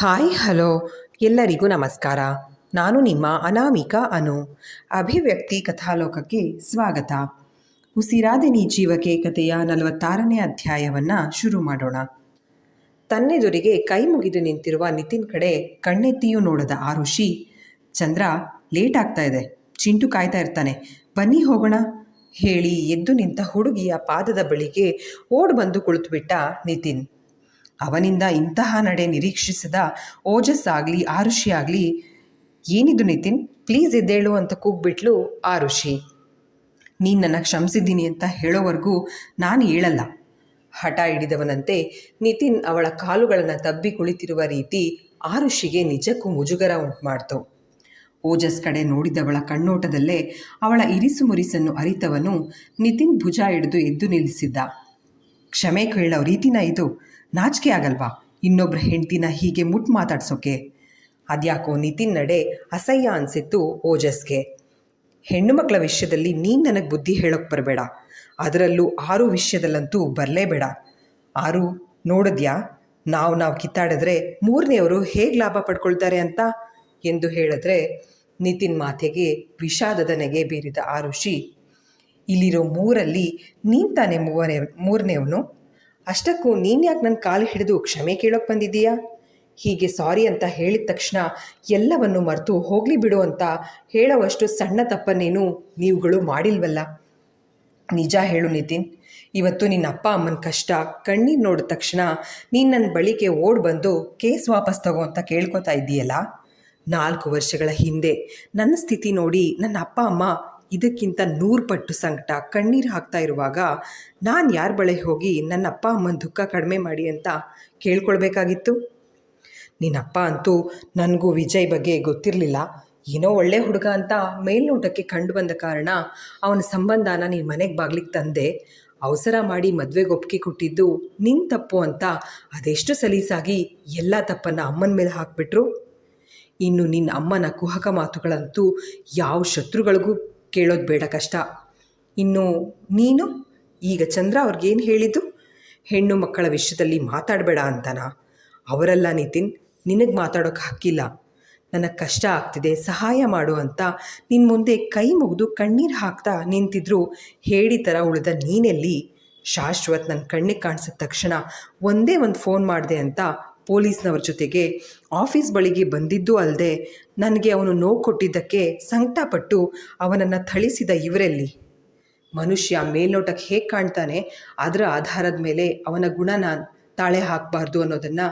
Hi hello ಎಲ್ಲರಿಗೂ ನಮಸ್ಕಾರ. ನಾನು ನಿಮ್ಮ ಅನಾಮಿಕಾ ಅನು. ಅಭಿವ್ಯಕ್ತಿ ಕಥಾಲೋಕಕ್ಕೆ ಸ್ವಾಗತ. ಉಸಿರಾದೆ ನೀ ಜೀವಕ್ಕೆ ಕಥೆಯ 46ನೇ ಅಧ್ಯಾಯವನ್ನು ಶುರು ಮಾಡೋಣ. ತನ್ನೆದುರಿಗೆ ಕೈ ಮುಗಿದು ನಿಂತಿರುವ ನಿತಿನ್ ಕಡೆ ಕಣ್ಣೆತ್ತಿಯೂ ನೋಡದ ಆರುಷಿ, ಚಂದ್ರ ಲೇಟ್ ಆಗ್ತಾ ಇದೆ, ಚಿಂಟು ಕಾಯ್ತಾ ಇರ್ತಾನೆ, ಬನ್ನಿ ಹೋಗೋಣ ಹೇಳಿ ಎದ್ದು ನಿಂತ ಹುಡುಗಿಯ ಪಾದದ ಬಳಿಗೆ ಓಡ್ ಬಂದು ಕುಳಿತುಬಿಟ್ಟ ನಿತಿನ್. ಅವನಿಂದ ಇಂತಹ ನಡೆ ನಿರೀಕ್ಷಿಸದ ಓಜಸ್ ಆಗಲಿ ಆರುಷಿ ಆಗಲಿ, ಏನಿದು ನಿತಿನ್, ಪ್ಲೀಸ್ ಎದ್ದೇಳು ಅಂತ ಕೂಗ್ಬಿಟ್ಲು ಆರುಷಿ. ನೀನು ನನ್ನ ಕ್ಷಮಿಸಿದ್ದೀನಿ ಅಂತ ಹೇಳೋವರೆಗೂ ನಾನು ಹೇಳಲ್ಲ. ಹಠ ಹಿಡಿದವನಂತೆ ನಿತಿನ್ ಅವಳ ಕಾಲುಗಳನ್ನು ತಬ್ಬಿ ಕುಳಿತಿರುವ ರೀತಿ ಆರುಷಿಗೆ ನಿಜಕ್ಕೂ ಮುಜುಗರ ಉಂಟು ಮಾಡ್ತು. ಓಜಸ್ ಕಡೆ ನೋಡಿದವಳ ಕಣ್ಣೋಟದಲ್ಲೇ ಅವಳ ಇರಿಸು ಮುರಿಸನ್ನು ಅರಿತವನು ನಿತಿನ್ ಭುಜ ಹಿಡಿದು ಎದ್ದು ನಿಲ್ಲಿಸಿದ್ದ. ಕ್ಷಮೆ ಕೇಳೋ ರೀತಿನ ಇದು? ನಾಚಿಕೆ ಆಗಲ್ವಾ ಇನ್ನೊಬ್ಬರ ಹೆಂಡ್ತಿನ ಹೀಗೆ ಮುಟ್ಟು ಮಾತಾಡ್ಸೋಕೆ? ಅದ್ಯಾಕೋ ನಿತಿನ್ ನಡೆ ಅಸಹ್ಯ ಅನಿಸಿತ್ತು ಓಜಸ್ಗೆ. ಹೆಣ್ಣು ಮಕ್ಕಳ ವಿಷಯದಲ್ಲಿ ನೀನು ನನಗೆ ಬುದ್ಧಿ ಹೇಳೋಕ್ಕೆ ಬರಬೇಡ, ಅದರಲ್ಲೂ ಆರು ವಿಷಯದಲ್ಲಂತೂ ಬರಲೇಬೇಡ. ಆರು, ನೋಡಿದ್ಯಾ ನಾವು ಕಿತ್ತಾಡಿದ್ರೆ ಮೂರನೆಯವರು ಹೇಗೆ ಲಾಭ ಪಡ್ಕೊಳ್ತಾರೆ ಅಂತ ಎಂದು ಹೇಳಿದ್ರೆ ನಿತಿನ್ ಮಾತೆಗೆ ವಿಷಾದದ ನೆಗೆ ಬೀರಿದ ಆರುಷಿ, ಇಲ್ಲಿರೋ ಮೂರಲ್ಲಿ ನೀನು ತಾನೇ ಮೂರನೇವನು, ಅಷ್ಟಕ್ಕೂ ನೀನು ಯಾಕೆ ನನ್ನ ಕಾಲು ಹಿಡಿದು ಕ್ಷಮೆ ಕೇಳೋಕ್ಕೆ ಬಂದಿದ್ದೀಯಾ? ಹೀಗೆ ಸಾರಿ ಅಂತ ಹೇಳಿದ ತಕ್ಷಣ ಎಲ್ಲವನ್ನು ಮರೆತು ಹೋಗಲಿ ಬಿಡು ಅಂತ ಹೇಳೋವಷ್ಟು ಸಣ್ಣ ತಪ್ಪನ್ನೇನು ನೀವುಗಳು ಮಾಡಿಲ್ವಲ್ಲ? ನಿಜ ಹೇಳು ನಿತಿನ್, ಇವತ್ತು ನಿನ್ನ ಅಪ್ಪ ಅಮ್ಮನ ಕಷ್ಟ ಕಣ್ಣೀರು ನೋಡಿದ ತಕ್ಷಣ ನೀನು ನನ್ನ ಬಳಿಗೆ ಓಡ್ ಬಂದು ಕೇಸ್ ವಾಪಸ್ ತಗೋ ಅಂತ ಕೇಳ್ಕೊತಾ ಇದ್ದೀಯಲ್ಲ. 4 ವರ್ಷಗಳ ಹಿಂದೆ ನನ್ನ ಸ್ಥಿತಿ ನೋಡಿ ನನ್ನ ಅಪ್ಪ ಅಮ್ಮ ಇದಕ್ಕಿಂತ 100 ಪಟ್ಟು ಸಂಕಟ ಕಣ್ಣೀರು ಹಾಕ್ತಾ ಇರುವಾಗ ನಾನು ಯಾರ ಬಳಿ ಹೋಗಿ ನನ್ನ ಅಪ್ಪ ಅಮ್ಮನ ದುಃಖ ಕಡಿಮೆ ಮಾಡಿ ಅಂತ ಕೇಳ್ಕೊಳ್ಬೇಕಾಗಿತ್ತು? ನಿನ್ನಪ್ಪ ಅಂತೂ ನನಗೂ ವಿಜಯ್ ಬಗ್ಗೆ ಗೊತ್ತಿರಲಿಲ್ಲ, ಏನೋ ಒಳ್ಳೆ ಹುಡುಗ ಅಂತ ಮೇಲ್ನೋಟಕ್ಕೆ ಕಂಡು ಬಂದ ಕಾರಣ ಅವನ ಸಂಬಂಧನ ನೀನು ಮನೆಗೆ ಬಾಗ್ಲಿಗೆ ತಂದೆ. ಅವಸರ ಮಾಡಿ ಮದುವೆಗೆ ಒಪ್ಪಿಗೆ ಕೊಟ್ಟಿದ್ದು ನಿನ್ನ ತಪ್ಪು ಅಂತ ಅದೆಷ್ಟು ಸಲೀಸಾಗಿ ಎಲ್ಲ ತಪ್ಪನ್ನು ಅಮ್ಮನ ಮೇಲೆ ಹಾಕಿಬಿಟ್ರು. ಇನ್ನು ನಿನ್ನ ಅಮ್ಮನ ಕುಹಕ ಮಾತುಗಳಂತೂ ಯಾವ ಶತ್ರುಗಳಿಗೂ ಕೇಳೋದು ಬೇಡ ಕಷ್ಟ. ಇನ್ನು ನೀನು ಈಗ ಚಂದ್ರ ಅವ್ರಿಗೇನು ಹೇಳಿದ್ದು? ಹೆಣ್ಣು ಮಕ್ಕಳ ವಿಷಯದಲ್ಲಿ ಮಾತಾಡಬೇಡ ಅಂತನಾ? ಅವರೆಲ್ಲ ನಿತಿನ್, ನಿನಗೆ ಮಾತಾಡೋಕ್ಕೆ ಹಕ್ಕಿಲ್ಲ. ನನಗೆ ಕಷ್ಟ ಆಗ್ತಿದೆ, ಸಹಾಯ ಮಾಡು ಅಂತ ನಿನ್ನ ಮುಂದೆ ಕೈ ಮುಗಿದು ಕಣ್ಣೀರು ಹಾಕ್ತಾ ನಿಂತಿದ್ರು ಹೇಳಿ ಥರ ಉಳಿದ ನೀನೆಲ್ಲಿ? ಶಾಶ್ವತ್ ನನ್ನ ಕಣ್ಣಿಗೆ ಕಾಣಿಸಿದ ತಕ್ಷಣ ಒಂದೇ ಒಂದು ಫೋನ್ ಮಾಡಿದೆ ಅಂತ ಪೊಲೀಸ್ನವ್ರ ಜೊತೆಗೆ ಆಫೀಸ್ ಬಳಿಗೆ ಬಂದಿದ್ದೂ ಅಲ್ಲದೆ ನನಗೆ ಅವನು ನೋವು ಕೊಟ್ಟಿದ್ದಕ್ಕೆ ಸಂಕಟಪಟ್ಟು ಅವನನ್ನು ಥಳಿಸಿದ ಇವರೆಲ್ಲಿ? ಮನುಷ್ಯ ಮೇಲ್ನೋಟಕ್ಕೆ ಹೇಗೆ ಕಾಣ್ತಾನೆ ಅದರ ಆಧಾರದ ಮೇಲೆ ಅವನ ಗುಣನ ತಾಳೆ ಹಾಕಬಾರ್ದು ಅನ್ನೋದನ್ನು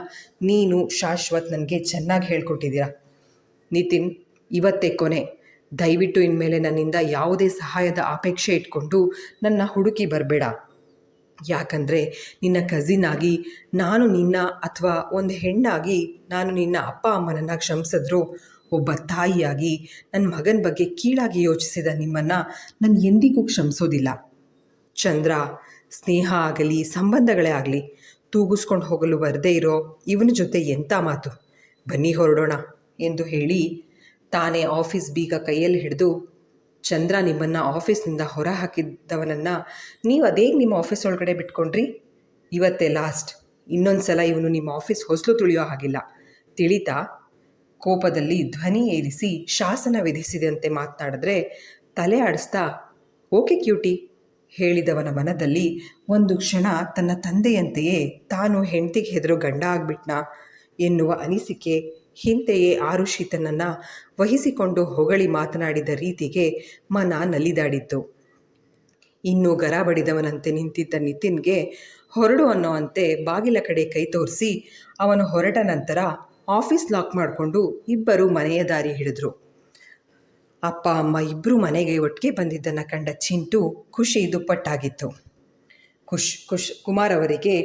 ನೀನು ಶಾಶ್ವತ್ ನನಗೆ ಚೆನ್ನಾಗಿ ಹೇಳ್ಕೊಟ್ಟಿದ್ದೀರಾ. ನಿತಿನ್, ಇವತ್ತೇ ಕೊನೆ. ದಯವಿಟ್ಟು ಇನ್ಮೇಲೆ ನನ್ನಿಂದ ಯಾವುದೇ ಸಹಾಯದ ಅಪೇಕ್ಷೆ ಇಟ್ಕೊಂಡು ನನ್ನ ಹುಡುಕಿ ಬರಬೇಡ. ಯಾಕಂದರೆ ನಿನ್ನ ಕಸಿನ್ ಆಗಿ ನಾನು ನಿನ್ನ ಅಥವಾ ಒಂದು ಹೆಣ್ಣಾಗಿ ನಾನು ನಿನ್ನ ಅಪ್ಪ ಅಮ್ಮನನ್ನು ಕ್ಷಮಿಸಿದ್ರು, ಒಬ್ಬ ತಾಯಿಯಾಗಿ ನನ್ನ ಮಗನ ಬಗ್ಗೆ ಕೀಳಾಗಿ ಯೋಚಿಸಿದ ನಿಮ್ಮನ್ನು ನಾನು ಎಂದಿಗೂ ಕ್ಷಮಿಸೋದಿಲ್ಲ. ಚಂದ್ರ, ಸ್ನೇಹ ಆಗಲಿ ಸಂಬಂಧಗಳೇ ಆಗಲಿ ತೂಗಿಸ್ಕೊಂಡು ಹೋಗಲು ಬರದೇ ಇರೋ ಇವನ ಜೊತೆ ಎಂಥ ಮಾತು? ಬನ್ನಿ ಹೊರಡೋಣ ಎಂದು ಹೇಳಿ ತಾನೇ ಆಫೀಸ್ ಬೀಗ ಕೈಯಲ್ಲಿ ಹಿಡಿದು, ಚಂದ್ರ, ನಿಮ್ಮನ್ನು ಆಫೀಸ್ನಿಂದ ಹೊರ ಹಾಕಿದ್ದವನನ್ನು ನೀವು ಅದೇ ನಿಮ್ಮ ಆಫೀಸ್ ಒಳಗಡೆ ಬಿಟ್ಕೊಂಡ್ರಿ. ಇವತ್ತೇ ಲಾಸ್ಟ್. ಇನ್ನೊಂದು ಸಲ ಇವನು ನಿಮ್ಮ ಆಫೀಸ್ ಹೊಸಲು ತುಳಿಯೋ ಹಾಗಿಲ್ಲ, ತಿಳಿತಾ? ಕೋಪದಲ್ಲಿ ಧ್ವನಿ ಏರಿಸಿ ಶಾಸನ ವಿಧಿಸಿದಂತೆ ಮಾತನಾಡಿದ್ರೆ ತಲೆ ಆಡಿಸ್ತಾ, ಓಕೆ ಕ್ಯೂಟಿ ಹೇಳಿದವನ ಮನದಲ್ಲಿ ಒಂದು ಕ್ಷಣ ತನ್ನ ತಂದೆಯಂತೆಯೇ ತಾನು ಹೆಂಡತಿಗೆ ಹೆದರೋ ಗಂಡ ಆಗ್ಬಿಟ್ನಾ ಎನ್ನುವ ಅನಿಸಿಕೆ ಹಿಂದೆಯೇ ಆರುಷಿ ತನ್ನನ್ನು ವಹಿಸಿಕೊಂಡು ಹೊಗಳಿ ಮಾತನಾಡಿದ ರೀತಿಗೆ ಮನ ನಲಿದಾಡಿತ್ತು. ಇನ್ನೂ ಗರ ಬಡಿದವನಂತೆ ನಿಂತಿದ್ದ ನಿತಿನ್ಗೆ ಹೊರಡು ಅನ್ನೋವಂತೆ ಬಾಗಿಲ ಕಡೆ ಕೈ ತೋರಿಸಿ ಅವನು ಹೊರಟ ನಂತರ ಆಫೀಸ್ ಲಾಕ್ ಮಾಡಿಕೊಂಡು ಇಬ್ಬರು ಮನೆಯ ದಾರಿ ಹಿಡಿದ್ರು. ಅಪ್ಪ ಅಮ್ಮ ಇಬ್ಬರು ಮನೆಗೆ ಒಟ್ಟಿಗೆ ಬಂದಿದ್ದನ್ನು ಕಂಡ ಚಿಂಟು ಖುಷಿ ದುಪ್ಪಟ್ಟಾಗಿತ್ತು. ಕುಮಾರ್ ಅವರಿಗೆ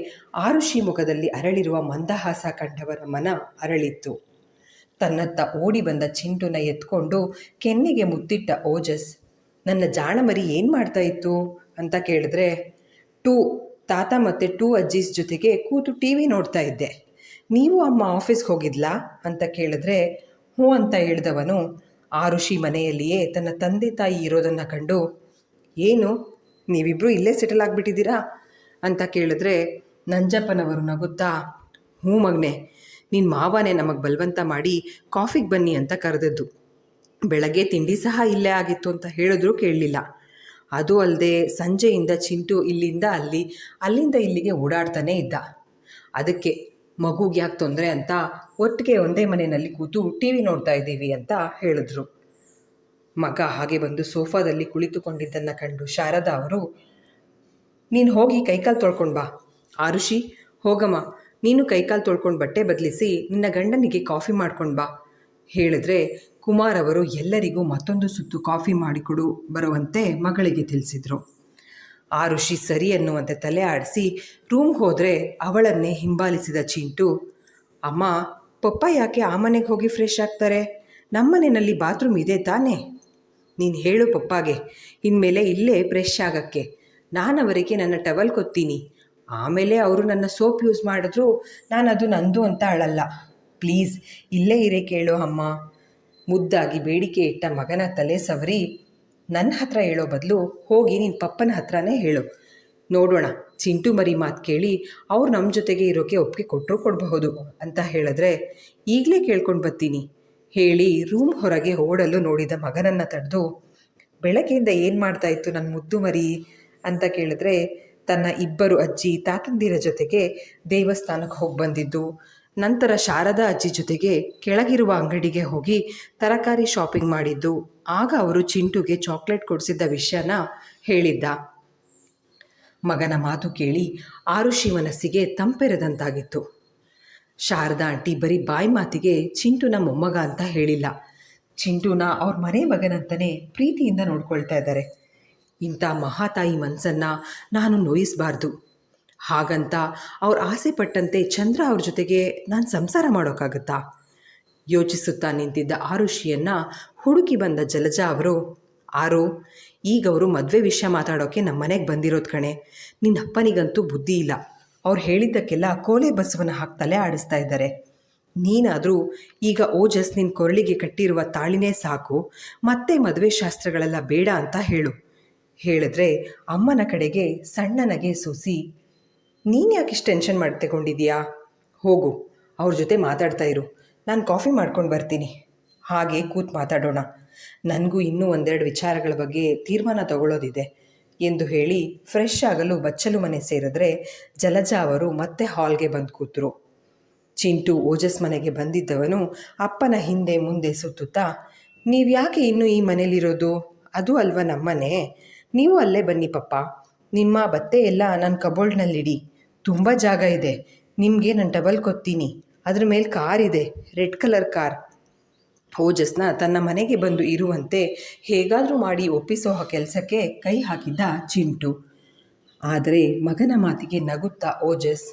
ಆರುಷಿ ಮುಖದಲ್ಲಿ ಅರಳಿರುವ ಮಂದಹಾಸ ಕಂಡವರ ಮನ ಅರಳಿತ್ತು. ತನ್ನತ್ತ ಓಡಿ ಬಂದ ಚಿಂಟುನ ಎತ್ಕೊಂಡು ಕೆನ್ನೆಗೆ ಮುತ್ತಿಟ್ಟ ಓಜಸ್, ನನ್ನ ಜಾಣಮರಿ ಏನು ಮಾಡ್ತಾ ಇತ್ತು ಅಂತ ಕೇಳಿದ್ರೆ, ತಾತ ಮತ್ತು 2 ಅಜ್ಜೀಸ್ ಜೊತೆಗೆ ಕೂತು ಟಿ ವಿ ನೋಡ್ತಾ ಇದ್ದೆ. ನೀವು ಅಮ್ಮ ಆಫೀಸ್ಗೆ ಹೋಗಿದ್ಲಾ ಅಂತ ಕೇಳಿದ್ರೆ ಹ್ಞೂ ಅಂತ ಹೇಳಿದವನು ಆರುಷಿ ಮನೆಯಲ್ಲಿಯೇ ತನ್ನ ತಂದೆ ತಾಯಿ ಇರೋದನ್ನು ಕಂಡು, ಏನು ನೀವಿಬ್ಬರು ಇಲ್ಲೇ ಸೆಟಲ್ ಆಗಿಬಿಟ್ಟಿದ್ದೀರಾ ಅಂತ ಕೇಳಿದ್ರೆ ನಂಜಪ್ಪನವರು ನಗುತ್ತಾ, ಹ್ಞೂ ಮಗನೆ, ನಿನ್ನ ಮಾವನೇ ನಮಗೆ ಬಲವಂತ ಮಾಡಿ ಕಾಫಿಗೆ ಬನ್ನಿ ಅಂತ ಕರೆದದ್ದು. ಬೆಳಗ್ಗೆ ತಿಂಡಿ ಸಹ ಇಲ್ಲೇ ಆಗಿತ್ತು ಅಂತ ಹೇಳಿದ್ರೂ ಕೇಳಲಿಲ್ಲ. ಅದು ಅಲ್ಲದೆ ಸಂಜೆಯಿಂದ ಚಿಂಟು ಇಲ್ಲಿಂದ ಅಲ್ಲಿ, ಅಲ್ಲಿಂದ ಇಲ್ಲಿಗೆ ಓಡಾಡ್ತಾನೇ ಇದ್ದ. ಅದಕ್ಕೆ ಮಗುಗೆ ಯಾಕೆ ತೊಂದರೆ ಅಂತ ಒಟ್ಟಿಗೆ ಒಂದೇ ಮನೆಯಲ್ಲಿ ಕೂತು ಟಿ ವಿ ನೋಡ್ತಾ ಇದ್ದೀವಿ ಅಂತ ಹೇಳಿದ್ರು. ಮಗ ಹಾಗೆ ಬಂದು ಸೋಫಾದಲ್ಲಿ ಕುಳಿತುಕೊಂಡಿದ್ದನ್ನು ಕಂಡು ಶಾರದಾ ಅವರು, ನೀನು ಹೋಗಿ ಕೈಕಾಲು ತೊಳ್ಕೊಂಡು ಬಾ. ಆರುಷಿ, ಹೋಗಮ್ಮ, ನೀನು ಕೈಕಾಲು ತೊಳ್ಕೊಂಡು ಬಟ್ಟೆ ಬದಲಿಸಿ ನಿನ್ನ ಗಂಡನಿಗೆ ಕಾಫಿ ಮಾಡ್ಕೊಂಡು ಬಾ ಹೇಳಿದ್ರೆ ಕುಮಾರ್ ಅವರು ಎಲ್ಲರಿಗೂ ಮತ್ತೊಂದು ಸುತ್ತು ಕಾಫಿ ಮಾಡಿಕೊಡು ಬರುವಂತೆ ಮಗಳಿಗೆ ತಿಳಿಸಿದರು. ಆರುಷಿ ಸರಿ ಅನ್ನುವಂತೆ ತಲೆ ಆಡಿಸಿ ರೂಮ್ಗೆ ಹೋದರೆ ಅವಳನ್ನೇ ಹಿಂಬಾಲಿಸಿದ ಚಿಂಟು, ಅಮ್ಮ, ಪಪ್ಪ ಯಾಕೆ ಆ ಮನೆಗೆ ಹೋಗಿ ಫ್ರೆಶ್ ಆಗ್ತಾರೆ? ನಮ್ಮ ಮನೆಯಲ್ಲಿ ಬಾತ್ರೂಮ್ ಇದೆ ತಾನೇ? ನೀನು ಹೇಳು ಪಪ್ಪಾಗೆ, ಇನ್ಮೇಲೆ ಇಲ್ಲೇ ಫ್ರೆಶ್ ಆಗೋಕ್ಕೆ. ನಾನು ಅವರಿಗೆ ನನ್ನ ಟವಲ್ ಕೊತ್ತೀನಿ, ಆಮೇಲೆ ಅವರು ನನ್ನ ಸೋಪ್ ಯೂಸ್ ಮಾಡಿದ್ರು ನಾನು ಅದು ನಂದು ಅಂತ ಅಳಲ್ಲ. ಪ್ಲೀಸ್ ಇಲ್ಲೇ ಇರೇ ಕೇಳೋ ಅಮ್ಮ. ಮುದ್ದಾಗಿ ಬೇಡಿಕೆ ಇಟ್ಟ ಮಗನ ತಲೆ ಸವರಿ, ನನ್ನ ಹತ್ರ ಹೇಳೋ ಬದಲು ಹೋಗಿ ನಿನ್ನ ಪಪ್ಪನ ಹತ್ರನೇ ಹೇಳು, ನೋಡೋಣ ಚಿಂಟು ಮರಿ ಮಾತು ಕೇಳಿ ಅವ್ರು ನಮ್ಮ ಜೊತೆಗೆ ಇರೋಕ್ಕೆ ಒಪ್ಪಿಗೆ ಕೊಟ್ಟರು ಕೊಡಬಹುದು ಅಂತ ಹೇಳಿದ್ರೆ, ಈಗಲೇ ಕೇಳ್ಕೊಂಡು ಬರ್ತೀನಿ ಹೇಳಿ ರೂಮ್ ಹೊರಗೆ ಓಡಲು ನೋಡಿದ ಮಗನನ್ನು ತಡೆದು, ಬೆಳಗ್ಗೆಯಿಂದ ಏನು ಮಾಡ್ತಾಯಿತ್ತು ನನ್ನ ಮುದ್ದು ಮರಿ ಅಂತ ಕೇಳಿದ್ರೆ, ತನ್ನ ಇಬ್ಬರು ಅಜ್ಜಿ ತಾತಂದಿರ ಜೊತೆಗೆ ದೇವಸ್ಥಾನಕ್ಕೆ ಹೋಗಿ ಬಂದಿದ್ದು, ನಂತರ ಶಾರದಾ ಅಜ್ಜಿ ಜೊತೆಗೆ ಕೆಳಗಿರುವ ಅಂಗಡಿಗೆ ಹೋಗಿ ತರಕಾರಿ ಶಾಪಿಂಗ್ ಮಾಡಿದ್ದು, ಆಗ ಅವರು ಚಿಂಟುಗೆ ಚಾಕ್ಲೇಟ್ ಕೊಡಿಸಿದ್ದ ವಿಷಯನ ಹೇಳಿದ್ದ. ಮಗನ ಮಾತು ಕೇಳಿ ಆರುಷಿ ಮನಸ್ಸಿಗೆ ತಂಪೆರೆದಂತಾಗಿತ್ತು. ಶಾರದಾ ಆಂಟಿ ಬರೀ ಬಾಯಿ ಮಾತಿಗೆ ಚಿಂಟುನ ಮೊಮ್ಮಗ ಅಂತ ಹೇಳಿಲ್ಲ, ಚಿಂಟುನ ಅವ್ರ ಮನೆ ಮಗನಂತಲೇ ಪ್ರೀತಿಯಿಂದ ನೋಡ್ಕೊಳ್ತಾ ಇದ್ದಾರೆ. ಇಂಥ ಮಹಾತಾಯಿ ಮನಸ್ಸನ್ನು ನಾನು ನೋಯಿಸಬಾರ್ದು. ಹಾಗಂತ ಅವ್ರು ಆಸೆ ಪಟ್ಟಂತೆ ಚಂದ್ರ ಅವ್ರ ಜೊತೆಗೆ ನಾನು ಸಂಸಾರ ಮಾಡೋಕ್ಕಾಗತ್ತಾ? ಯೋಚಿಸುತ್ತಾ ನಿಂತಿದ್ದ ಆರುಷಿಯನ್ನು ಹುಡುಕಿ ಬಂದ ಜಲಜಾ ಅವರು, ಆರು, ಈಗ ಅವರು ಮದುವೆ ವಿಷಯ ಮಾತಾಡೋಕ್ಕೆ ನಮ್ಮ ಮನೆಗೆ ಬಂದಿರೋದು ಕಣೆ. ನಿನ್ನ ಅಪ್ಪನಿಗಂತೂ ಬುದ್ಧಿ ಇಲ್ಲ. ಅವ್ರು ಹೇಳಿದ್ದಕ್ಕೆಲ್ಲ ಕೋಲೆ ಬಸವನ ಹಾಕಿ ತಲೆ ಆಡಿಸ್ತಾ ಇದ್ದಾರೆ. ನೀನಾದರೂ ಈಗ ಓಜಸ್ ನಿನ್ನ ಕೊರಳಿಗೆ ಕಟ್ಟಿರುವ ತಾಳಿನೇ ಸಾಕು, ಮತ್ತೆ ಮದುವೆ ಶಾಸ್ತ್ರಗಳೆಲ್ಲ ಬೇಡ ಅಂತ ಹೇಳು ಹೇಳಿದ್ರೆ ಅಮ್ಮನ ಕಡೆಗೆ ಸಣ್ಣನಗೆ ಸೂಸಿ, ನೀನು ಯಾಕೆ ಇಷ್ಟು ಟೆನ್ಷನ್ ಮಾಡಿ ತಗೊಂಡಿದ್ದೀಯಾ? ಹೋಗು, ಅವ್ರ ಜೊತೆ ಮಾತಾಡ್ತಾ ಇರು, ನಾನು ಕಾಫಿ ಮಾಡ್ಕೊಂಡು ಬರ್ತೀನಿ, ಹಾಗೆ ಕೂತು ಮಾತಾಡೋಣ. ನನಗೂ ಇನ್ನೂ ಒಂದೆರಡು ವಿಚಾರಗಳ ಬಗ್ಗೆ ತೀರ್ಮಾನ ತಗೊಳ್ಳೋದಿದೆ ಎಂದು ಹೇಳಿ ಫ್ರೆಶ್ ಆಗಲು ಬಚ್ಚಲು ಮನೆ ಸೇರಿದ್ರೆ ಜಲಜಾ ಅವರು ಮತ್ತೆ ಹಾಲ್ಗೆ ಬಂದು ಕೂತರು. ಚಿಂಟು ಓಜಸ್ ಮನೆಗೆ ಬಂದಿದ್ದವನು ಅಪ್ಪನ ಹಿಂದೆ ಮುಂದೆ ಸುತ್ತುತ್ತಾ, ನೀವು ಯಾಕೆ ಇನ್ನೂ ಈ ಮನೇಲಿರೋದು? ಅದು ಅಲ್ವಾ ನಮ್ಮನೆ, ನೀವು ಅಲ್ಲೇ ಬನ್ನಿ ಪಪ್ಪ. ನಿಮ್ಮ ಬಟ್ಟೆ ಎಲ್ಲ ನನ್ನ ಕಬೋರ್ಡ್ನಲ್ಲಿಡಿ, ತುಂಬ ಜಾಗ ಇದೆ. ನಿಮಗೆ ನಾನು ಟವಲ್ ಕೊತ್ತೀನಿ, ಅದ್ರ ಮೇಲೆ ಕಾರ್ ಇದೆ, ರೆಡ್ ಕಲರ್ ಕಾರ್. ಓಜಸ್ನ ತನ್ನ ಮನೆಗೆ ಬಂದು ಇರುವಂತೆ ಹೇಗಾದರೂ ಮಾಡಿ ಒಪ್ಪಿಸೋ ಕೆಲಸಕ್ಕೆ ಕೈ ಹಾಕಿದ್ದ ಚಿಂಟು. ಆದರೆ ಮಗನ ಮಾತಿಗೆ ನಗುತ್ತಾ ಓಜಸ್,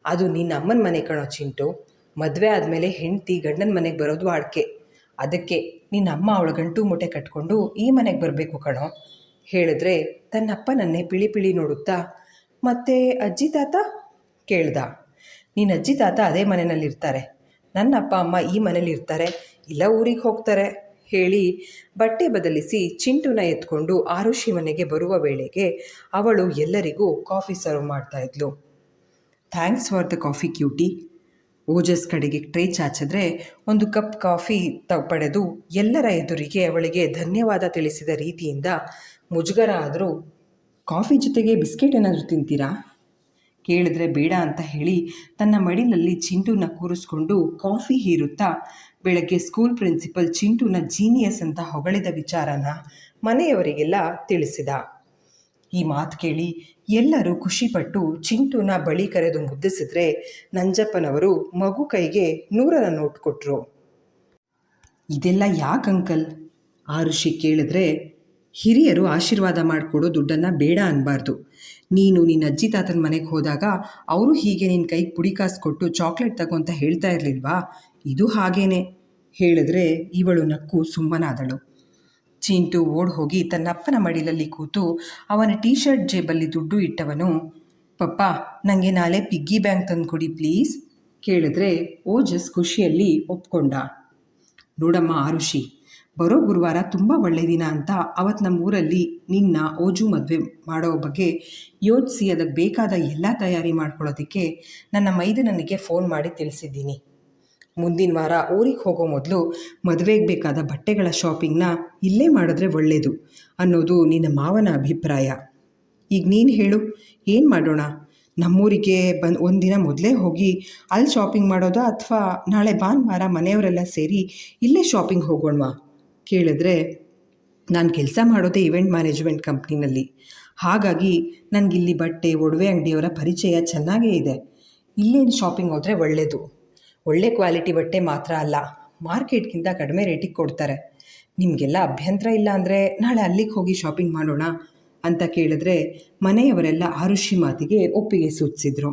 ಅದು ನಿನ್ನ ಅಮ್ಮನ ಮನೆ ಕಣೋ ಚಿಂಟು. ಮದುವೆ ಆದಮೇಲೆ ಹೆಂಡತಿ ಗಂಡನ ಮನೆಗೆ ಬರೋದು ವಾಡಿಕೆ. ಅದಕ್ಕೆ ನಿನ್ನ ಅಮ್ಮ ಅವಳ ಗಂಟು ಮೂಟೆ ಕಟ್ಕೊಂಡು ಈ ಮನೆಗೆ ಬರಬೇಕು ಕಣೋ ಹೇಳಿದ್ರೆ ತನ್ನಪ್ಪನನ್ನೇ ಪಿಳಿ ಪಿಳಿ ನೋಡುತ್ತಾ, ಮತ್ತೆ ಅಜ್ಜಿ ತಾತ ಕೇಳ್ದ. ನಿನ್ನ ಅಜ್ಜಿ ತಾತ ಅದೇ ಮನೆಯಲ್ಲಿರ್ತಾರೆ, ನನ್ನ ಅಪ್ಪ ಅಮ್ಮ ಈ ಮನೇಲಿರ್ತಾರೆ, ಇಲ್ಲ ಊರಿಗೆ ಹೋಗ್ತಾರೆ ಹೇಳಿ ಬಟ್ಟೆ ಬದಲಿಸಿ ಚಿಂಟುನ ಎತ್ಕೊಂಡು ಆರುಷಿ ಮನೆಗೆ ಬರುವ ವೇಳೆಗೆ ಅವಳು ಎಲ್ಲರಿಗೂ ಕಾಫಿ ಸರ್ವ್ ಮಾಡ್ತಾಯಿದ್ಲು. Thanks for the coffee cutie. Ojas ಕಡೆಗೆ ಟ್ರೇ ಚಾಚಿದ್ರೆ ಒಂದು ಕಪ್ ಕಾಫಿ ಪಡೆದು ಎಲ್ಲರ ಎದುರಿಗೆ ಅವಳಿಗೆ ಧನ್ಯವಾದ ತಿಳಿಸಿದ ರೀತಿಯಿಂದ ಮುಜುಗರ ಆದರೂ, ಕಾಫಿ ಜೊತೆಗೆ ಬಿಸ್ಕೆಟ್ ಏನಾದರೂ ತಿಂತೀರಾ ಕೇಳಿದ್ರೆ ಬೇಡ ಅಂತ ಹೇಳಿ ತನ್ನ ಮಡಿಲಲ್ಲಿ ಚಿಂಟುನ ಕೂರಿಸ್ಕೊಂಡು ಕಾಫಿ ಹೀರುತ್ತಾ ಬೆಳಗ್ಗೆ ಸ್ಕೂಲ್ ಪ್ರಿನ್ಸಿಪಲ್ ಚಿಂಟುನ ಜೀನಿಯಸ್ ಅಂತ ಹೊಗಳಿದ ವಿಚಾರನ ಮನೆಯವರಿಗೆಲ್ಲ ತಿಳಿಸಿದ. ಈ ಮಾತು ಕೇಳಿ ಎಲ್ಲರೂ ಖುಷಿಪಟ್ಟು ಚಿಂಟುನ ಬಳಿ ಕರೆದು ಮುದ್ದಿಸಿದ್ರೆ ನಂಜಪ್ಪನವರು ಮಗು ಕೈಗೆ 100ರ ನೋಟ್ ಕೊಟ್ಟರು. ಇದೆಲ್ಲ ಯಾಕೆ ಅಂಕಲ್? ಆರುಷಿ ಕೇಳಿದ್ರೆ, ಹಿರಿಯರು ಆಶೀರ್ವಾದ ಮಾಡಿಕೊಡೋ ದುಡ್ಡನ್ನು ಬೇಡ ಅನ್ನಬಾರ್ದು. ನೀನು ನಿನ್ನ ಅಜ್ಜಿ ತಾತನ ಮನೆಗೆ ಹೋದಾಗ ಅವರು ಹೀಗೆ ನಿನ್ನ ಕೈಗೆ ಪುಡಿ ಕಾಸು ಕೊಟ್ಟು ಚಾಕ್ಲೇಟ್ ತಗೋ ಅಂತ ಹೇಳ್ತಾ ಇರಲಿಲ್ವಾ? ಇದು ಹಾಗೇನೆ ಹೇಳಿದ್ರೆ ಇವಳು ನಕ್ಕು ಸುಮ್ಮನಾದಳು. ಚಿಂಟು ಓಡ್ ಹೋಗಿ ತನ್ನಪ್ಪನ ಮಡಿಲಲ್ಲಿ ಕೂತು ಅವನ ಟೀ ಶರ್ಟ್ ಜೇಬಲ್ಲಿ ದುಡ್ಡು ಇಟ್ಟವನು, ಪಪ್ಪ ನನಗೆ ನಾಳೆ ಪಿಗ್ಗಿ ಬ್ಯಾಂಕ್ ತಂದು ಕೊಡಿ ಪ್ಲೀಸ್ ಕೇಳಿದ್ರೆ ಓಜಸ್ ಖುಷಿಯಲ್ಲಿ ಒಪ್ಕೊಂಡ. ನೋಡಮ್ಮ ಆರುಷಿ, ಬರೋ ಗುರುವಾರ ತುಂಬ ಒಳ್ಳೆಯ ದಿನ ಅಂತ ಅವತ್ತು ನಮ್ಮೂರಲ್ಲಿ ನಿನ್ನ ಓಜು ಮದುವೆ ಮಾಡೋ ಬಗ್ಗೆ ಯೋಚಿಸಿ ಅದಕ್ಕೆ ಬೇಕಾದ ಎಲ್ಲ ತಯಾರಿ ಮಾಡ್ಕೊಳ್ಳೋದಕ್ಕೆ ನನ್ನ ಮೈದನನಿಗೆ ಫೋನ್ ಮಾಡಿ ತಿಳಿಸಿದ್ದೀನಿ. ಮುಂದಿನ ವಾರ ಊರಿಗೆ ಹೋಗೋ ಮೊದಲು ಮದುವೆಗೆ ಬೇಕಾದ ಬಟ್ಟೆಗಳ ಶಾಪಿಂಗ್ನ ಇಲ್ಲೇ ಮಾಡಿದ್ರೆ ಒಳ್ಳೆಯದು ಅನ್ನೋದು ನಿನ್ನ ಮಾವನ ಅಭಿಪ್ರಾಯ. ಈಗ ನೀನು ಹೇಳು, ಏನು ಮಾಡೋಣ? ನಮ್ಮೂರಿಗೆ ಒಂದಿನ ಮೊದಲೇ ಹೋಗಿ ಅಲ್ಲಿ ಶಾಪಿಂಗ್ ಮಾಡೋದಾ, ಅಥವಾ ನಾಳೆ ಭಾನುವಾರ ಮನೆಯವರೆಲ್ಲ ಸೇರಿ ಇಲ್ಲೇ ಶಾಪಿಂಗ್ ಹೋಗೋಣವಾ? ಕೇಳಿದ್ರೆ, ನಾನು ಕೆಲಸ ಮಾಡೋದೇ ಇವೆಂಟ್ ಮ್ಯಾನೇಜ್ಮೆಂಟ್ ಕಂಪ್ನಿನಲ್ಲಿ. ಹಾಗಾಗಿ ನನಗಿಲ್ಲಿ ಬಟ್ಟೆ ಒಡವೆ ಅಂಗಡಿಯವರ ಪರಿಚಯ ಚೆನ್ನಾಗೇ ಇದೆ. ಇಲ್ಲೇನು ಶಾಪಿಂಗ್ ಹೋದರೆ ಒಳ್ಳೆಯದು. ಒಳ್ಳೆ ಕ್ವಾಲಿಟಿ ಬಟ್ಟೆ ಮಾತ್ರ ಅಲ್ಲ, ಮಾರ್ಕೆಟ್ಗಿಂತ ಕಡಿಮೆ ರೇಟಿಗೆ ಕೊಡ್ತಾರೆ. ನಿಮಗೆಲ್ಲ ಅಭ್ಯಂತರ ಇಲ್ಲ ಅಂದರೆ ನಾಳೆ ಅಲ್ಲಿಗೆ ಹೋಗಿ ಶಾಪಿಂಗ್ ಮಾಡೋಣ ಅಂತ ಕೇಳಿದ್ರೆ ಮನೆಯವರೆಲ್ಲ ಆರುಷಿ ಮಾತಿಗೆ ಒಪ್ಪಿಗೆ ಸೂಚಿಸಿದ್ರು.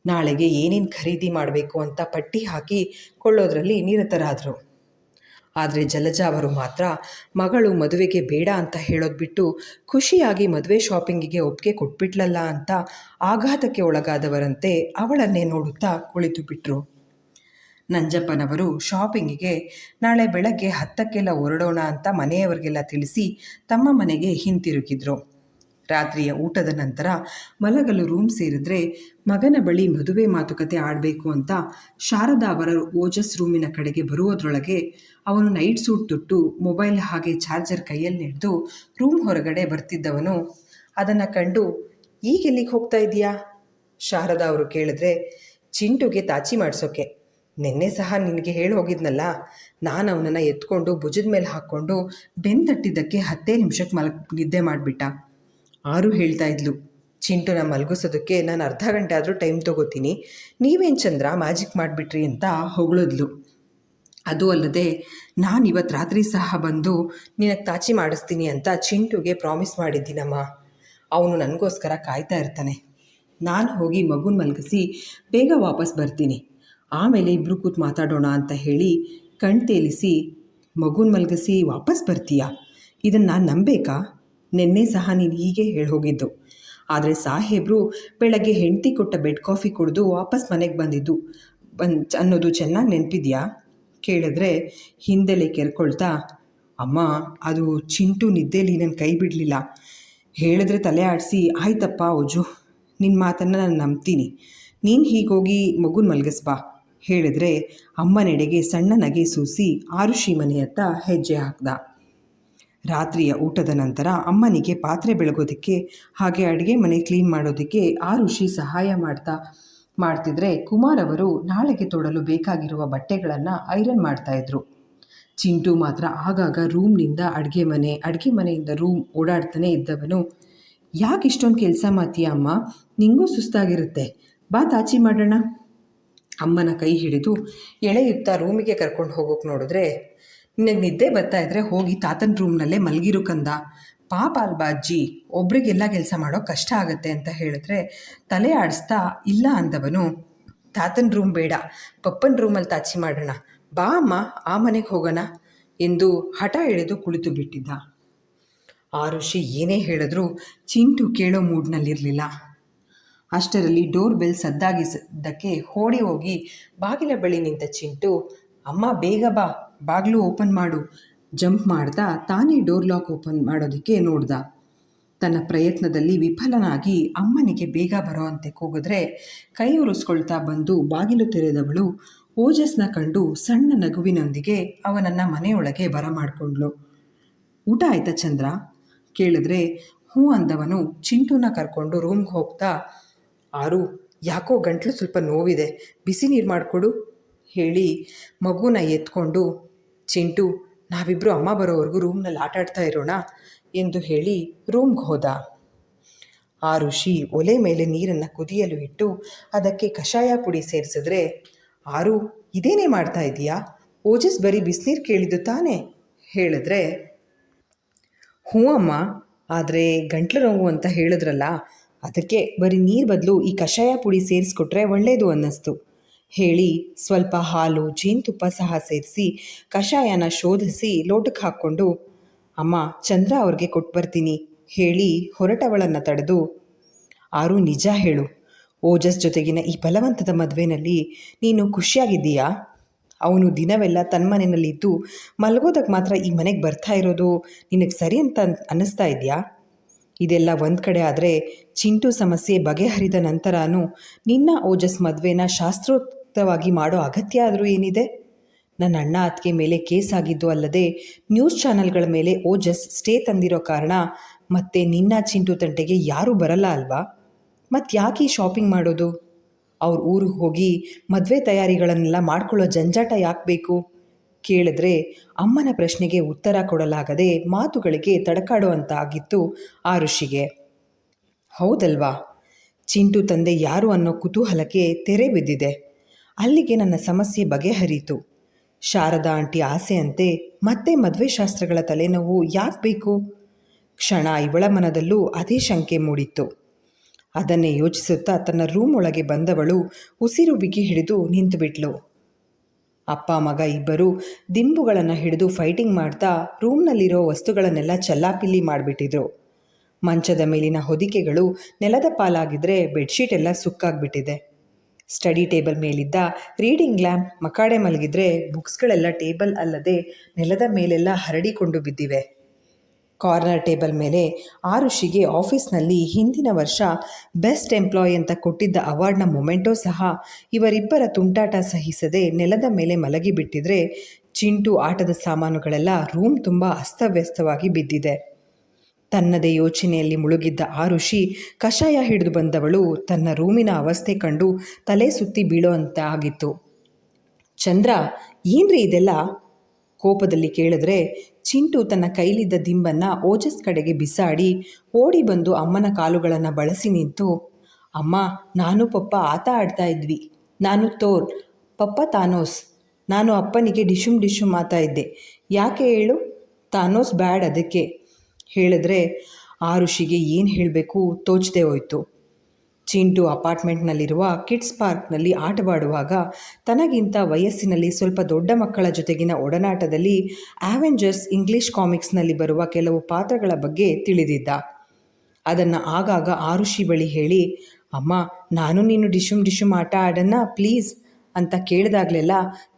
ನಾಳೆಗೆ ಏನೇನು ಖರೀದಿ ಮಾಡಬೇಕು ಅಂತ ಪಟ್ಟಿ ಹಾಕಿ ಕೊಳ್ಳೋದ್ರಲ್ಲಿ ನಿರತರಾದರು. ಆದರೆ ಜಲಜಾ ಅವರು ಮಾತ್ರ ಮಗಳು ಮದುವೆಗೆ ಬೇಡ ಅಂತ ಹೇಳೋದು ಬಿಟ್ಟು ಖುಷಿಯಾಗಿ ಮದುವೆ ಶಾಪಿಂಗಿಗೆ ಒಪ್ಪಿಗೆ ಕೊಟ್ಬಿಟ್ಲಲ್ಲ ಅಂತ ಆಘಾತಕ್ಕೆ ಒಳಗಾದವರಂತೆ ಅವಳನ್ನೇ ನೋಡುತ್ತಾ ಕುಳಿತು ಬಿಟ್ರು. ನಂಜಪ್ಪನವರು ಶಾಪಿಂಗಿಗೆ ನಾಳೆ ಬೆಳಗ್ಗೆ 10ಕ್ಕೆಲ್ಲ ಹೊರಡೋಣ ಅಂತ ಮನೆಯವರಿಗೆಲ್ಲ ತಿಳಿಸಿ ತಮ್ಮ ಮನೆಗೆ ಹಿಂತಿರುಗಿದ್ರು. ರಾತ್ರಿಯ ಊಟದ ನಂತರ ಮಲಗಲು ರೂಮ್ ಸೇರಿದ್ರೆ ಮಗನ ಬಳಿ ಮದುವೆ ಮಾತುಕತೆ ಆಡಬೇಕು ಅಂತ ಶಾರದಾ ಅವರ ಓಜಸ್ ರೂಮಿನ ಕಡೆಗೆ ಬರುವುದರೊಳಗೆ ಅವನು ನೈಟ್ ಸೂಟ್ ತೊಟ್ಟು ಮೊಬೈಲ್ ಹಾಗೆ ಚಾರ್ಜರ್ ಕೈಯಲ್ಲಿ ಹಿಡಿದು ರೂಮ್ ಹೊರಗಡೆ ಬರ್ತಿದ್ದವನು ಅದನ್ನು ಕಂಡು, ಈಗೆಲ್ಲಿಗೆ ಹೋಗ್ತಾ ಇದೆಯಾ? ಶಾರದಾ ಅವರು ಕೇಳಿದ್ರೆ, ಚಿಂಟುಗೆ ತಾಚಿ ಮಾಡಿಸೋಕೆ. ನಿನ್ನೆ ಸಹ ನಿನಗೆ ಹೇಳಿ ಹೋಗಿದ್ನಲ್ಲ, ನಾನು ಅವನನ್ನು ಎತ್ಕೊಂಡು ಭುಜದ ಮೇಲೆ ಹಾಕ್ಕೊಂಡು ಬೆನ್ನು ತಟ್ಟಿದ್ದಕ್ಕೆ 10 ನಿಮಿಷಕ್ಕೆ ನಿದ್ದೆ ಮಾಡಿಬಿಟ್ಟ. ಆರು ಹೇಳ್ತಾ ಇದ್ಲು, ಚಿಂಟುನ ಮಲಗಿಸೋದಕ್ಕೆ ನಾನು ಅರ್ಧ ಗಂಟೆ ಆದರೂ ಟೈಮ್ ತೊಗೋತೀನಿ, ನೀವೇನು ಚಂದ್ರ ಮ್ಯಾಜಿಕ್ ಮಾಡಿಬಿಟ್ರಿ ಅಂತ ಹೊಗಳಿದ್ಲು. ಅದು ಅಲ್ಲದೆ, ನಾನು ಇವತ್ತು ರಾತ್ರಿ ಸಹ ಬಂದು ನಿನಗೆ ತಾಚಿ ಮಾಡಿಸ್ತೀನಿ ಅಂತ ಚಿಂಟುಗೆ ಪ್ರಾಮಿಸ್ ಮಾಡಿದ್ದೀನಮ್ಮ. ಅವನು ನನಗೋಸ್ಕರ ಕಾಯ್ತಾ ಇರ್ತಾನೆ. ನಾನು ಹೋಗಿ ಮಗುನ ಮಲಗಿಸಿ ಬೇಗ ವಾಪಸ್ ಬರ್ತೀನಿ, ಆಮೇಲೆ ಇಬ್ಬರು ಕೂತು ಮಾತಾಡೋಣ ಅಂತ ಹೇಳಿ ಕಣ್ ತೇಲಿಸಿ, ಮಗುನ ಮಲಗಿಸಿ ವಾಪಸ್ ಬರ್ತೀಯಾ? ಇದನ್ನು ನಾನು ನಂಬೇಕಾ? ನಿನ್ನೆ ಸಹ ನೀನು ಹೀಗೆ ಹೇಳಿ ಹೋಗಿದ್ದು. ಆದರೆ ಸಾಹೇಬರು ಬೆಳಗ್ಗೆ ಹೆಂಡತಿ ಕೊಟ್ಟ ಬೆಡ್ ಕಾಫಿ ಕುಡಿದು ವಾಪಸ್ ಮನೆಗೆ ಬಂದಿದ್ದು ಅನ್ನೋದು ಚೆನ್ನಾಗಿ ನೆನಪಿದೆಯಾ? ಕೇಳಿದ್ರೆ ಹಿಂದೆಲೆ ಕೆರ್ಕೊಳ್ತಾ, ಅಮ್ಮ ಅದು ಚಿಂಟು ನಿದ್ದೆಲಿ ನನ್ನ ಕೈ ಬಿಡಲಿಲ್ಲ, ಹೇಳಿದ್ರೆ ತಲೆ ಆಡಿಸಿ, ಆಯ್ತಪ್ಪ ಓಜು, ನಿನ್ನ ಮಾತನ್ನು ನಾನು ನಂಬ್ತೀನಿ, ನೀನು ಹೀಗೋಗಿ ಮಗುನ ಮಲಗಿಸ್ಬಾ ಹೇಳಿದ್ರೆ ಅಮ್ಮನೆಡೆಗೆ ಸಣ್ಣ ನಗೆ ಸೂಸಿ ಆರುಷಿ ಮನೆಯತ್ತ ಹೆಜ್ಜೆ ಹಾಕ್ದ. ರಾತ್ರಿಯ ಊಟದ ನಂತರ ಅಮ್ಮನಿಗೆ ಪಾತ್ರೆ ಬೆಳಗೋದಕ್ಕೆ ಹಾಗೆ ಅಡುಗೆ ಮನೆ ಕ್ಲೀನ್ ಮಾಡೋದಕ್ಕೆ ಆರುಷಿ ಸಹಾಯ ಮಾಡ್ತಿದ್ರೆ ಕುಮಾರ್ ಅವರು ನಾಳೆಗೆ ತೊಡಲು ಬೇಕಾಗಿರುವ ಬಟ್ಟೆಗಳನ್ನು ಐರನ್ ಮಾಡ್ತಾಯಿದ್ರು. ಚಿಂಟು ಮಾತ್ರ ಆಗಾಗ ರೂಮ್ನಿಂದ ಅಡುಗೆ ಮನೆಯಿಂದ ರೂಮ್ ಓಡಾಡ್ತಾನೆ ಇದ್ದವನು, ಯಾಕೆ ಇಷ್ಟೊಂದು ಕೆಲಸ ಮಾಡ್ತೀಯ ಅಮ್ಮ? ನಿಂಗೂ ಸುಸ್ತಾಗಿರುತ್ತೆ, ಬಾ ತಾಚಿ ಮಾಡೋಣ. ಅಮ್ಮನ ಕೈ ಹಿಡಿದು ಎಳೆಯುತ್ತಾ ರೂಮಿಗೆ ಕರ್ಕೊಂಡು ಹೋಗೋಕೆ ನೋಡಿದ್ರೆ, ನಿನಗೆ ನಿದ್ದೆ ಬರ್ತಾ ಇದ್ರೆ ಹೋಗಿ ತಾತನ ರೂಮ್ನಲ್ಲೇ ಮಲಗಿರು ಕಂದ, ಪಾಪ ಅಲ್ಬಾ ಅಜ್ಜಿ, ಒಬ್ರಿಗೆಲ್ಲ ಕೆಲಸ ಮಾಡೋಕೆ ಕಷ್ಟ ಆಗುತ್ತೆ ಅಂತ ಹೇಳಿದ್ರೆ ತಲೆ ಆಡಿಸ್ತಾ ಇಲ್ಲ ಅಂದವನು, ತಾತನ ರೂಮ್ ಬೇಡ, ಪಪ್ಪನ ರೂಮಲ್ಲಿ ತಾಚಿ ಮಾಡೋಣ, ಬಾ ಅಮ್ಮ ಆ ಮನೆಗೆ ಹೋಗೋಣ ಎಂದು ಹಠ ಹಿಡಿದು ಕುಳಿತು ಬಿಟ್ಟಿದ್ದ. ಆರುಷಿ ಏನೇ ಹೇಳಿದ್ರೂ ಚಿಂಟು ಕೇಳೋ ಮೂಡ್ನಲ್ಲಿರಲಿಲ್ಲ. ಅಷ್ಟರಲ್ಲಿ ಡೋರ್ ಬೆಲ್ ಸದ್ದಾಗಿದ್ದಕ್ಕೆ ಓಡಿ ಹೋಗಿ ಬಾಗಿಲ ಬಳಿ ನಿಂತ ಚಿಂಟು, ಅಮ್ಮ ಬೇಗ ಬಾ, ಬಾಗಿಲು ಓಪನ್ ಮಾಡು ಜಂಪ್ ಮಾಡ್ತಾ ತಾನೇ ಡೋರ್ ಲಾಕ್ ಓಪನ್ ಮಾಡೋದಕ್ಕೆ ನೋಡ್ದ. ತನ್ನ ಪ್ರಯತ್ನದಲ್ಲಿ ವಿಫಲನಾಗಿ ಅಮ್ಮನಿಗೆ ಬೇಗ ಬರೋ ಅಂತೆ ಕೂಗಿದ್ರೆ ಕೈ ಉರಿಸ್ಕೊಳ್ತಾ ಬಂದು ಬಾಗಿಲು ತೆರೆದವಳು ಓಜಸ್ನ ಕಂಡು ಸಣ್ಣ ನಗುವಿನೊಂದಿಗೆ ಅವನನ್ನು ಮನೆಯೊಳಗೆ ಬರಮಾಡಿಕೊಂಡ್ಳು. ಊಟ ಆಯ್ತಾ ಚಂದ್ರ ಕೇಳಿದ್ರೆ ಹ್ಞೂ ಅಂದವನು ಚಿಂಟುನ ಕರ್ಕೊಂಡು ರೂಮ್ಗೆ ಹೋಗ್ತಾ, ಆರು ಯಾಕೋ ಗಂಟ್ಲು ಸ್ವಲ್ಪ ನೋವಿದೆ, ಬಿಸಿ ನೀರು ಮಾಡಿಕೊಡು ಹೇಳಿ ಮಗುನ ಎತ್ಕೊಂಡು, ಚಿಂಟು ನಾವಿಬ್ಬರು ಅಮ್ಮ ಬರೋವರೆಗೂ ರೂಮ್ನಲ್ಲಿ ಆಟಾಡ್ತಾ ಇರೋಣ ಎಂದು ಹೇಳಿ ರೂಮ್ಗೆ ಹೋದ. ಆರುಷಿ ಒಲೆ ಮೇಲೆ ನೀರನ್ನು ಕುದಿಯಲು ಇಟ್ಟು ಅದಕ್ಕೆ ಕಷಾಯ ಪುಡಿ ಸೇರಿಸಿದ್ರೆ, ಆರು ಇದೇನೇ ಮಾಡ್ತಾ ಇದೀಯಾ? ಓಜಸ್ ಬರೀ ಬಿಸಿನೀರು ಕೇಳಿದ್ದು ತಾನೇ ಹೇಳಿದ್ರೆ, ಹ್ಞೂ ಅಮ್ಮ, ಆದರೆ ಗಂಟ್ಲು ನೋವು ಅಂತ ಹೇಳಿದ್ರಲ್ಲ, ಅದಕ್ಕೆ ಬರೀ ನೀರು ಬದಲು ಈ ಕಷಾಯ ಪುಡಿ ಸೇರಿಸ್ಕೊಟ್ರೆ ಒಳ್ಳೆಯದು ಅನ್ನಿಸ್ತು ಹೇಳಿ ಸ್ವಲ್ಪ ಹಾಲು ಜೇನುತುಪ್ಪ ಸಹ ಸೇರಿಸಿ ಕಷಾಯನ ಶೋಧಿಸಿ ಲೋಟಕ್ಕೆ ಹಾಕ್ಕೊಂಡು, ಅಮ್ಮ ಚಂದ್ರ ಅವ್ರಿಗೆ ಕೊಟ್ಟು ಬರ್ತೀನಿ ಹೇಳಿ ಹೊರಟವಳನ್ನು ತಡೆದು, ಆರು ನಿಜ ಹೇಳು, ಓಜಸ್ ಜೊತೆಗಿನ ಈ ಬಲವಂತದ ಮದುವೆಯಲ್ಲಿ ನೀನು ಖುಷಿಯಾಗಿದ್ದೀಯಾ? ಅವನು ದಿನವೆಲ್ಲ ತನ್ನ ಮನೆಯಲ್ಲಿದ್ದು ಮಲಗೋದಕ್ಕೆ ಮಾತ್ರ ಈ ಮನೆಗೆ ಬರ್ತಾ ಇರೋದು ನಿನಗೆ ಸರಿ ಅಂತ ಅನ್ನಿಸ್ತಾ ಇದೆಯಾ? ಇದೆಲ್ಲ ಒಂದು ಕಡೆ ಆದರೆ ಚಿಂಟು ಸಮಸ್ಯೆ ಬಗೆಹರಿದ ನಂತರನೂ ನಿನ್ನ ಓಜಸ್ ಮದುವೆನ ಮುಕ್ತವಾಗಿ ಮಾಡೋ ಅಗತ್ಯ ಆದರೂ ಏನಿದೆ? ನನ್ನ ಅಣ್ಣ ಅತ್ತಿಗೆ ಮೇಲೆ ಕೇಸ್ ಆಗಿದ್ದು ಅಲ್ಲದೆ ನ್ಯೂಸ್ ಚಾನೆಲ್ಗಳ ಮೇಲೆ ಓಜಸ್ ಸ್ಟೇ ತಂದಿರೋ ಕಾರಣ ಮತ್ತೆ ನಿನ್ನ ಚಿಂಟು ತಂಟೆಗೆ ಯಾರೂ ಬರಲ್ಲ ಅಲ್ವಾ? ಮತ್ತು ಯಾಕೆ ಈ ಶಾಪಿಂಗ್ ಮಾಡೋದು? ಅವ್ರ ಊರಿಗೆ ಹೋಗಿ ಮದುವೆ ತಯಾರಿಗಳನ್ನೆಲ್ಲ ಮಾಡ್ಕೊಳ್ಳೋ ಜಂಜಾಟ ಯಾಕೆ ಬೇಕು? ಕೇಳಿದ್ರೆ ಅಮ್ಮನ ಪ್ರಶ್ನೆಗೆ ಉತ್ತರ ಕೊಡಲಾಗದೆ ಮಾತುಗಳಿಗೆ ತಡಕಾಡೋ ಅಂತ ಆಗಿತ್ತು ಆರುಷಿಗೆ. ಹೌದಲ್ವಾ? ಚಿಂಟು ತಂದೆ ಯಾರು ಅನ್ನೋ ಕುತೂಹಲಕ್ಕೆ ತೆರೆ ಬಿದ್ದಿದೆ. ಅಲ್ಲಿಗೆ ನನ್ನ ಸಮಸ್ಯೆ ಬಗೆಹರಿತು. ಶಾರದಾ ಆಂಟಿ ಆಸೆಯಂತೆ ಮತ್ತೆ ಮದುವೆ ಶಾಸ್ತ್ರಗಳ ತಲೆನೋವು ಯಾಕೆ ಬೇಕು? ಕ್ಷಣ ಇವಳ ಮನದಲ್ಲೂ ಅದೇ ಶಂಕೆ ಮೂಡಿತ್ತು. ಅದನ್ನೇ ಯೋಚಿಸುತ್ತಾ ತನ್ನ ರೂಮ್ ಒಳಗೆ ಬಂದವಳು ಉಸಿರು ಬಿಗಿ ಹಿಡಿದು ನಿಂತುಬಿಟ್ಲು. ಅಪ್ಪ ಮಗ ಇಬ್ಬರು ದಿಂಬುಗಳನ್ನು ಹಿಡಿದು ಫೈಟಿಂಗ್ ಮಾಡ್ತಾ ರೂಮ್ನಲ್ಲಿರೋ ವಸ್ತುಗಳನ್ನೆಲ್ಲ ಚಲ್ಲಾಪಿಲ್ಲಿ ಮಾಡಿಬಿಟ್ಟಿದ್ರು. ಮಂಚದ ಮೇಲಿನ ಹೊದಿಕೆಗಳು ನೆಲದ ಪಾಲಾಗಿದ್ದರೆ ಬೆಡ್ಶೀಟ್ ಎಲ್ಲ ಸುಕ್ಕಾಗ್ಬಿಟ್ಟಿದೆ. ಸ್ಟಡಿ ಟೇಬಲ್ ಮೇಲಿದ್ದ ರೀಡಿಂಗ್ ಲ್ಯಾಂಪ್ ಮಕಾಡೆ ಮಲಗಿದ್ರೆ ಬುಕ್ಸ್ಗಳೆಲ್ಲ ಟೇಬಲ್ ಅಲ್ಲದೆ ನೆಲದ ಮೇಲೆಲ್ಲ ಹರಡಿಕೊಂಡು ಬಿದ್ದಿವೆ. ಕಾರ್ನರ್ ಟೇಬಲ್ ಮೇಲೆ ಆರುಷಿಗೆ ಆಫೀಸ್ನಲ್ಲಿ ಹಿಂದಿನ ವರ್ಷ ಬೆಸ್ಟ್ ಎಂಪ್ಲಾಯಿ ಅಂತ ಕೊಟ್ಟಿದ್ದ ಅವಾರ್ಡ್ನ ಮೊಮೆಂಟೋ ಸಹ ಇವರಿಬ್ಬರ ತುಂಟಾಟ ಸಹಿಸದೆ ನೆಲದ ಮೇಲೆ ಮಲಗಿಬಿಟ್ಟಿದ್ರೆ ಚಿಂಟು ಆಟದ ಸಾಮಾನುಗಳೆಲ್ಲ ರೂಮ್ ತುಂಬ ಅಸ್ತವ್ಯಸ್ತವಾಗಿ ಬಿದ್ದಿದೆ. ತನ್ನದೇ ಯೋಚನೆಯಲ್ಲಿ ಮುಳುಗಿದ್ದ ಆರುಷಿ ಕಷಾಯ ಹಿಡಿದು ಬಂದವಳು ತನ್ನ ರೂಮಿನ ಅವಸ್ಥೆ ಕಂಡು ತಲೆ ಸುತ್ತಿ ಬೀಳೋ ಅಂತ ಆಗಿತ್ತು. ಚಂದ್ರ, ಏನ್ರಿ ಇದೆಲ್ಲ? ಕೋಪದಲ್ಲಿ ಕೇಳಿದ್ರೆ ಚಿಂಟು ತನ್ನ ಕೈಲಿದ್ದ ದಿಂಬನ್ನು ಓಜಸ್ ಕಡೆಗೆ ಬಿಸಾಡಿ ಓಡಿ ಬಂದು ಅಮ್ಮನ ಕಾಲುಗಳನ್ನು ಬಳಸಿ ನಿಂತು, ಅಮ್ಮ, ನಾನು ಪಪ್ಪ ಆಟ ಆಡ್ತಾ ಇದ್ವಿ. ನಾನು ಥೋರ್, ಪಪ್ಪ ತಾನೋಸ್. ನಾನು ಅಪ್ಪನಿಗೆ ಡಿಶುಮ್ ಆತಾ ಇದ್ದೆ. ಯಾಕೆ ಹೇಳು? ತಾನೋಸ್ ಬ್ಯಾಡ್ ಅದಕ್ಕೆ ಹೇಳಿದ್ರೆ ಆರುಷಿಗೆ ಏನು ಹೇಳಬೇಕು ತೋಚದೆ ಹೋಯಿತು. ಚಿಂಟು ಅಪಾರ್ಟ್ಮೆಂಟ್ನಲ್ಲಿರುವ ಕಿಡ್ಸ್ ಪಾರ್ಕ್ನಲ್ಲಿ ಆಟವಾಡುವಾಗ ತನಗಿಂತ ವಯಸ್ಸಿನಲ್ಲಿ ಸ್ವಲ್ಪ ದೊಡ್ಡ ಮಕ್ಕಳ ಜೊತೆಗಿನ ಒಡನಾಟದಲ್ಲಿ ಆವೆಂಜರ್ಸ್ ಇಂಗ್ಲಿಷ್ ಕಾಮಿಕ್ಸ್ನಲ್ಲಿ ಬರುವ ಕೆಲವು ಪಾತ್ರಗಳ ಬಗ್ಗೆ ತಿಳಿದಿದ್ದ. ಅದನ್ನು ಆಗಾಗ ಆರುಷಿ ಬಳಿ ಹೇಳಿ, ಅಮ್ಮ, ನಾನು ನೀನು ಡಿಶುಮ್ ಆಟ ಆಡೋಣ ಪ್ಲೀಸ್ ಅಂತ ಕೇಳಿದಾಗಲೆಲ್ಲ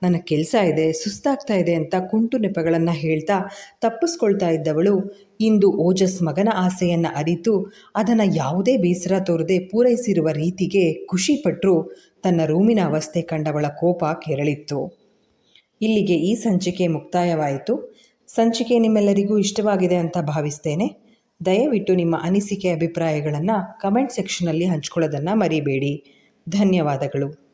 ನನ್ನ ಕೆಲಸ ಇದೆ, ಸುಸ್ತಾಗ್ತಾ ಇದೆ ಅಂತ ಕುಂಟು ನೆಪಗಳನ್ನು ಹೇಳ್ತಾ ತಪ್ಪಿಸ್ಕೊಳ್ತಾ ಇದ್ದವಳು ಇಂದು ಓಜಸ್ ಮಗನ ಆಸೆಯನ್ನು ಅರಿತು ಅದನ್ನು ಯಾವುದೇ ಬೇಸರ ತೋರದೆ ಪೂರೈಸಿರುವ ರೀತಿಗೆ ಖುಷಿಪಟ್ಟರೂ ತನ್ನ ರೂಮಿನ ಅವಸ್ಥೆ ಕಂಡವಳ ಕೋಪ ಕೆರಳಿತ್ತು. ಇಲ್ಲಿಗೆ ಈ ಸಂಚಿಕೆ ಮುಕ್ತಾಯವಾಯಿತು. ಸಂಚಿಕೆ ನಿಮ್ಮೆಲ್ಲರಿಗೂ ಇಷ್ಟವಾಗಿದೆ ಅಂತ ಭಾವಿಸ್ತೇನೆ. ದಯವಿಟ್ಟು ನಿಮ್ಮ ಅನಿಸಿಕೆ ಅಭಿಪ್ರಾಯಗಳನ್ನು ಕಮೆಂಟ್ ಸೆಕ್ಷನಲ್ಲಿ ಹಂಚ್ಕೊಳ್ಳೋದನ್ನು ಮರಿಬೇಡಿ. ಧನ್ಯವಾದಗಳು.